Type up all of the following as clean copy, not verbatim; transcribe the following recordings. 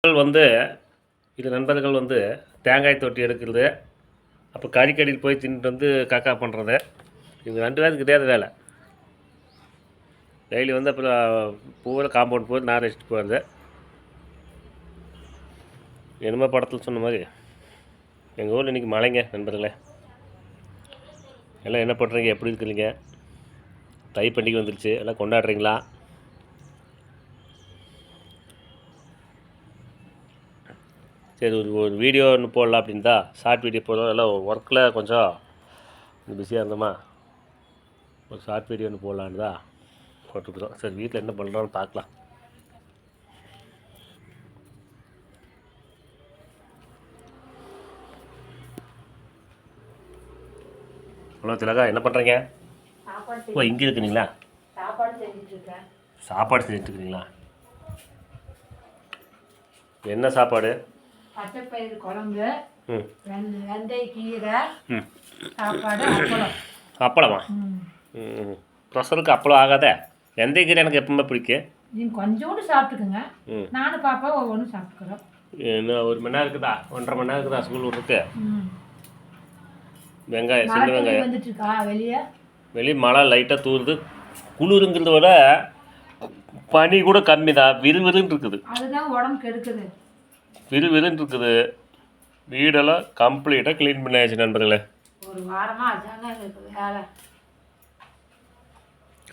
வந்து இது நண்பர்கள் வந்து தேங்காய் தொட்டி எடுக்கிறது, அப்போ கறிக்கடியில் போய் தின்னுட்டு வந்து காக்கா பண்ணுறது. இது 2 பேருக்கு கிடையாது வேலை. டெய்லி வந்து அப்புறம் பூவில் காம்பவுண்ட் போய் நார் வச்சுட்டு போகிறது. என்னமோ படத்தில் சொன்ன மாதிரி எங்கள் ஊரில் இன்றைக்கி மழைங்க நண்பர்களே. எல்லாம் என்ன பண்ணுறீங்க, எப்படி இருக்கிறீங்க? தை பண்டிகை வந்துருச்சு, எல்லாம் கொண்டாடுறீங்களா? சரி, ஒரு வீடியோ ஒன்று போடலாம் அப்படின்னு தான், ஷார்ட் வீடியோ போடலாம். எல்லாம் ஒர்க்கில் கொஞ்சம் பிஸியாக இருந்தோமா, ஒரு ஷார்ட் வீடியோ ஒன்று போடலான்னு தான் போட்டுருக்குறோம். சரி, வீட்டில் என்ன பண்ணுறோன்னு பார்க்கலாம். ஹலோ திலகா, என்ன பண்ணுறீங்க? ஓ, இங்கே இருக்குறீங்களா? சாப்பாடு செஞ்சுட்ருக்கீங்களா? என்ன சாப்பாடு? பச்சைப்பயிறு குழம்பு, வெந்தய கீரை, சாப்பாடு, அப்பளம். அப்பளமா? ப்ரெஷருக்கு அப்பளம் ஆகாத. வெந்தய கீரை எனக்கு எப்பவுமே பிடிக்கும். நீங்கள் கொஞ்சோண்டு சாப்பிட்டுக்குங்க, நானும் பாப்பா ஒவ்வொன்றும் சாப்பிட்டுக்கிறோம். இன்னும் 1 மணி நேரம் இருக்குதா, 1.5 மணி நேரம் இருக்குதா ஸ்கூல் விட்ருக்கு? வெங்காயம், சின்ன வெங்காயம் வந்துட்டு இருக்கா வெளியே மழை லைட்டாக தூருது. குளிருங்கிறத விட பனி கூட கம்மி தான். விறுவிறுன்னு இருக்குது. அதுதான் உடம்பு கெடுக்குது. விறுவிறுன்னு இருக்குது. வீடெல்லாம் கம்ப்ளீட்டாக க்ளீன் பண்ணியாச்சு நண்பர்களே. ஒரு வாரமாக அதாங்க இருக்குது வேலை.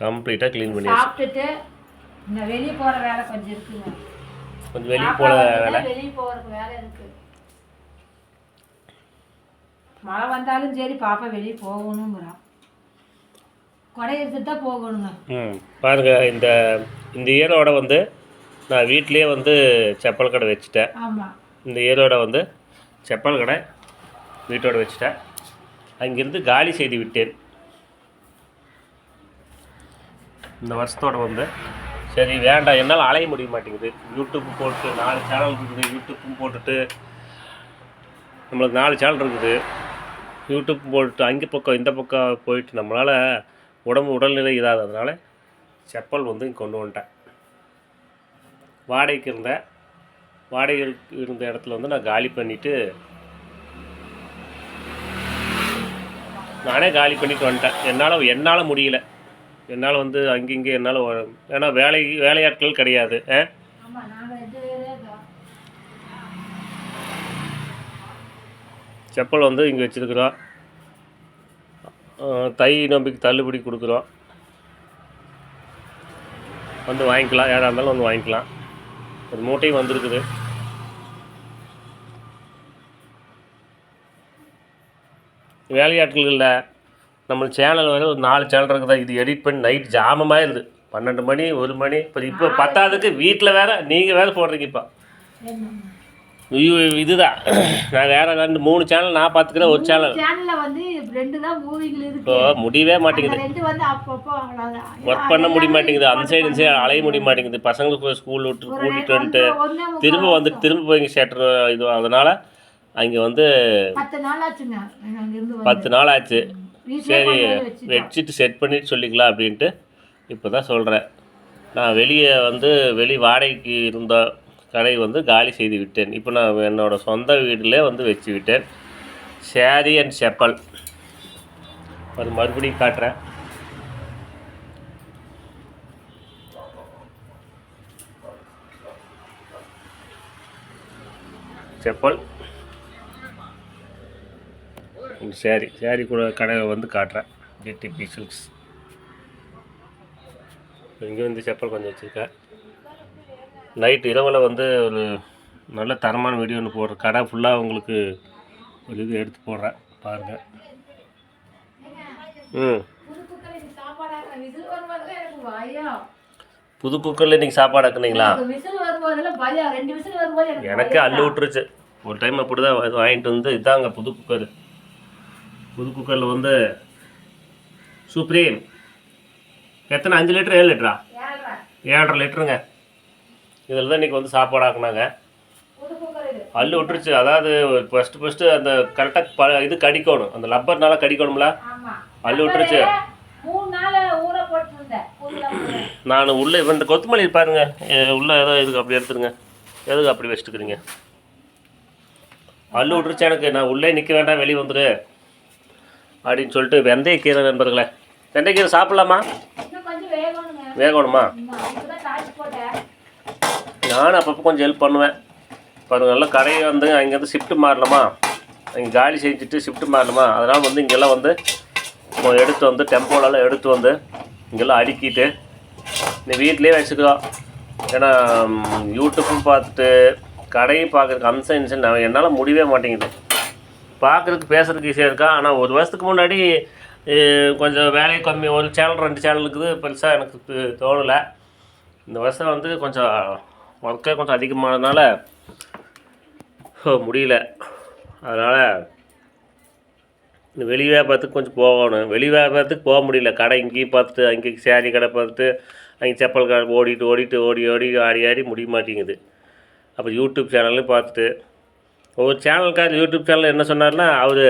கம்ப்ளீட்டாக க்ளீன் பண்ணியாச்சு. சாப்பிட்டுட்டு இந்த வெளியே போகிற வேலை கொஞ்சம் இருக்குங்க. கொஞ்சம் வெளியே போகிற வேலை, வெளியே போகிறதுக்கு வேலை இருக்குது. மழை வந்தாலும் சரி, பாப்பா வெளியே போகணுங்கிறான். கொடை எடுத்துட்டு தான் போகணுங்க. பாருங்கள், இந்த இயரோட வந்து நான் வீட்லேயே வந்து செப்பல் கடை வச்சுட்டேன். ஆமாம், இந்த இயரோட வந்து செப்பல் கடை வீட்டோட வச்சுட்டேன். அங்கேருந்து காலி செய்து விட்டேன். இந்த வருஷத்தோட வந்து சரி வேண்டாம், என்னால் அலைய முடிய மாட்டேங்குது. யூடியூப் போட்டு 4 சேனல் இருக்குது. யூடியூப்பும் போட்டுட்டு நம்மளுக்கு 4 சேனல் இருக்குது. யூடியூப் போட்டு அங்கே பக்கம் இந்த பக்கம் போயிட்டு நம்மளால் உடல்நிலை இதாகிறதுனால செப்பல் வந்து இங்கே கொண்டு வந்துட்டேன். வாடகைக்கு இருந்த இடத்துல வந்து நான் காலி பண்ணிவிட்டு நானே காலி பண்ணிட்டு வந்துட்டேன். என்னால் முடியல. என்னால் வந்து அங்கங்கே என்னால், ஏன்னா வேலையாட்கள் கிடையாது. செப்பல் வந்து இங்கே வச்சுருக்குறோம். தை நம்பிக்கை தள்ளுபடி கொடுக்குறோம், வந்து வாங்கிக்கலாம். யாராக இருந்தாலும் வந்து வாங்கிக்கலாம். ஒரு மூட்டையும் வந்திருக்குது. வேலையாட்கள் இல்லை. நம்ம சேனல் வேறு ஒரு 4 சேனல் இருக்குதா. இது எடிட் பண்ணி நைட் ஜாமமாகிடுது. 12 மணி 1 மணி. இப்போ பத்தாவதுக்கு வீட்டில் வேறு நீங்கள் வேறு போடுறீங்க. இப்போ இதுதான் நான் வேறு 2-3 சேனல் நான் பார்த்துக்கிறேன். ஒரு சேனலில் வந்து 2 தான் மூவிகள் இருக்கு. இப்போ முடியவே மாட்டேங்குது. ஒர்க் பண்ண முடிய மாட்டேங்குது. அந்த சைடு இந்த சைடு அலைய முடிய மாட்டேங்குது. பசங்களுக்கு ஸ்கூல் விட்டு கூட்டிகிட்டு வந்துட்டு திரும்ப போய் இங்கே ஷட்டர் இது. அதனால் அங்கே வந்து 10 நாள் ஆச்சு. சரி, வச்சுட்டு செட் பண்ணிட்டு சொல்லிக்கலாம் அப்படின்ட்டு இப்போ தான் சொல்கிறேன். நான் வெளி வாடகைக்கு இருந்த கடை வந்து காலி செய்து விட்டேன். இப்போ நான் என்னோடய சொந்த வீட்டிலே வந்து வச்சு விட்டேன். சேரி அண்ட் செப்பல் அது மறுபடியும் காட்டுறேன். செப்பல், சேரி கூட கடையை வந்து காட்டுறேன். TDP silks. இங்கே வந்து செப்பல் கொஞ்சம் வச்சுருக்கேன். நைட் இரவில் வந்து ஒரு நல்ல தரமான வீடியோ ஒன்று போடுறேன். கடை ஃபுல்லாக உங்களுக்கு ஒரு இது எடுத்து போடுறேன், பாருங்கள். புது குக்கரில் இன்றைக்கி சாப்பாடு ஆக்குனீங்களா? எனக்கு அள்ளு விட்டுருச்சு. ஒரு டைம் அப்படி தான் வாங்கிட்டு வந்து இதாங்க புது குக்கர். புது குக்கரில் வந்து சுப்ரீம் எத்தனை 5 லிட்டர் 7 லிட்டரா? 7.5 லிட்டருங்க. இதில் தான் இன்றைக்கி வந்து சாப்பாடு ஆக்குனாங்க. அள்ளு விட்டுருச்சு. அதாவது ஃபஸ்ட்டு அந்த கரெக்டாக இது கடிக்கணும், அந்த லப்பர்னால கடிக்கணும்ல. அள்ளு விட்டுருச்சு. நான் உள்ளே 2 கொத்தமல்லி பாருங்க, உள்ளே ஏதோ இதுக்கு அப்படி எடுத்துருங்க. எதுக்கு அப்படி வச்சுட்டுக்கிறீங்க? அள்ளு விட்டுருச்சு எனக்கு, நான் உள்ளே நிற்க வேண்டாம் வெளியே வந்துடு அப்படின்னு சொல்லிட்டு. வெந்தயக்கீரை நண்பர்களே, வெந்தயக்கீரை சாப்பிட்லாமா? இன்னும் கொஞ்சம் வேகணுங்க. வேகணுமா? இப்பதான் தாளிச்சு போட்டேன். நானும் அப்பப்போ கொஞ்சம் ஹெல்ப் பண்ணுவேன். பாருங்க, நல்லா கடையை வந்து அங்கேருந்து ஷிஃப்ட்டு மாறணுமா, அங்கே காலி செஞ்சுட்டு ஷிஃப்ட்டு மாறணுமா, அதனால் வந்து இங்கெல்லாம் வந்து எடுத்து வந்து டெம்போலெல்லாம் எடுத்து வந்து இங்கெல்லாம் அடுக்கிட்டு இந்த வீட்டிலே வச்சுக்கிறோம். ஏன்னா யூடியூப்பும் பார்த்துட்டு கடையும் பார்க்குறதுக்கு அம்சம் இன்சன் என்னால் முடியவே மாட்டேங்குது. பார்க்குறதுக்கு பேசுகிறதுக்கு ஈஸியாக இருக்கா, ஆனால் ஒரு வருஷத்துக்கு முன்னாடி கொஞ்சம் வேலையை கம்மி, ஒரு சேனல் 2 சேனல் இருக்குது, பெருசாக எனக்கு தோணலை. இந்த வருஷம் வந்து கொஞ்சம் ஒர்க்கே கொஞ்சம் அதிகமானதுனால முடியல. அதனால் இந்த வெளி வியாபாரத்துக்கு கொஞ்சம் போகணும். வெளி வியாபாரத்துக்கு போக முடியல. கடை இங்கேயும் பார்த்துட்டு அங்கே சேரீ கடை பார்த்துட்டு அங்கே செப்பல் கடை ஓடி ஆடி முடிய மாட்டேங்குது. அப்போ யூடியூப் சேனல்லையும் பார்த்துட்டு ஒவ்வொரு சேனலுக்கார் யூடியூப் சேனலில் என்ன சொன்னார்னா, அவர்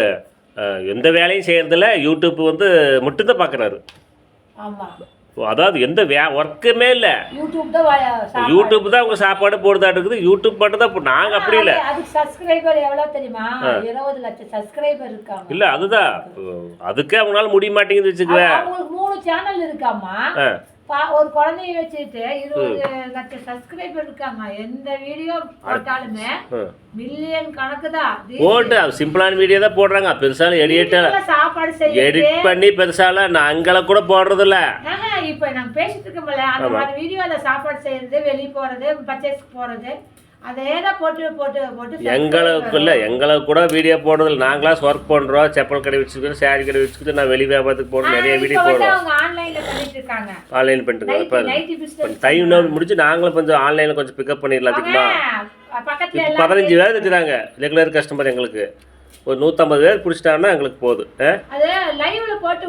எந்த வேலையும் செய்கிறதில்ல, யூடியூப் வந்து மட்டும்தான் பார்க்குறாரு. ஆமாம், அதாவது எந்த ஒர்க்குமே இல்லை, யூடியூப் தான் உங்கள் சாப்பாடு போடுதாட்டு இருக்குது. யூடியூப் மட்டும் தான். நாங்கள் அப்படி இல்லை. அதுக்கு சப்ஸ்கிரைபர் எவ்வளோ தெரியுமா? 20 லட்சம் சப்ஸ்கிரைபர் இருக்காங்க. இல்லை, அதுதான் அதுக்கே அவங்களால முடிய மாட்டேங்குது வச்சுக்குவேன். அவங்களுக்கு 3 சேனல் இருக்காமா. ஒரு குழந்தைய வச்சுட்டு 20 லட்சம் சப்ஸ்கிரைபர் இருக்காங்க. எந்த வீடியோ போட்டாலுமே மில்லியன் கணக்கு தான் போட்டு சிம்பிளான வீடியோ தான் போடுறாங்க. பெருசால சாப்பாடு எடிட் பண்ணி பெருசால நாங்கள கூட போடுறதில்ல. இப்ப நாங்க பேசிட்டு இருக்கோம்ல, அந்த மாதிரி வீடியோல சாப்பாடு செய்யறது, வெளியே போறது, பர்ச்சேஸ்க்கு போறது, அதேதான் போட்டு போட்டு போட்டு எங்களுக்கு இல்லை, எங்களுக்கு கூட வீடியோ போடுறதில்ல. நாங்களாம் ஒர்க் பண்ணுறோம், செப்பல் கடை வச்சுக்கிட்டு சேரீ கடை வச்சுக்கிட்டு நான் வெளி வியாபாரத்துக்கு போடுறோம், நிறைய வீடியோ போடுறோம். ஆன்லைன் பண்ணிட்டு இருக்கோம். டைம் முடிச்சு நாங்களும் கொஞ்சம் ஆன்லைனில் கொஞ்சம் பிக்கப் பண்ணிடலாம். அதிகமாக 15 பேர் இருக்கிறாங்க ரெகுலர் கஸ்டமர். எங்களுக்கு ஒரு 150 பேர் பிடிச்சிட்டாங்கன்னா எங்களுக்கு போதும். லைவ்ல போட்டு